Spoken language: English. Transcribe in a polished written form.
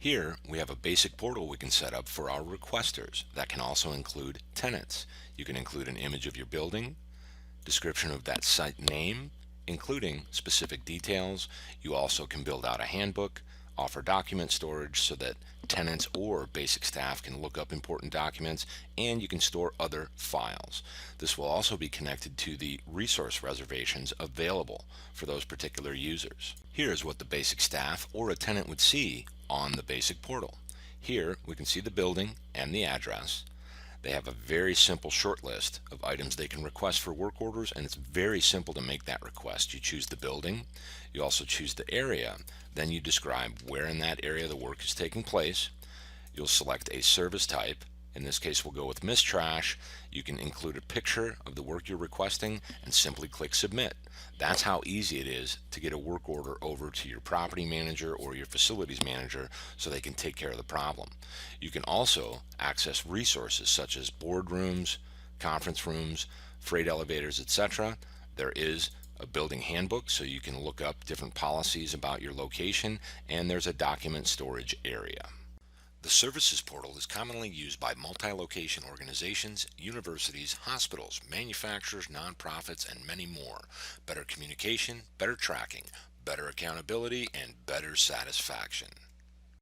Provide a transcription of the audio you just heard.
Here, we have a basic portal we can set up for our requesters that can also include tenants. You can include an image of your building, description of that site name, including specific details. You also can build out a handbook, offer document storage so that tenants or basic staff can look up important documents, and you can store other files. This will also be connected to the resource reservations available for those particular users. Here's what the basic staff or a tenant would see on the basic portal. Here we can see the building and the address. They have a very simple short list of items they can request for work orders, and it's very simple to make that request. You choose the building, you also choose the area, then you describe where in that area the work is taking place. You'll select a service type. In this case, we'll go with mist trash. You can include a picture of the work you're requesting and simply click submit. That's how easy it is to get a work order over to your property manager or your facilities manager so they can take care of the problem. You can also access resources such as boardrooms, conference rooms, freight elevators, etc. There is a building handbook so you can look up different policies about your location, and there's a document storage area. The Services Portal is commonly used by multi-location organizations, universities, hospitals, manufacturers, nonprofits, and many more. Better communication, better tracking, better accountability, and better satisfaction.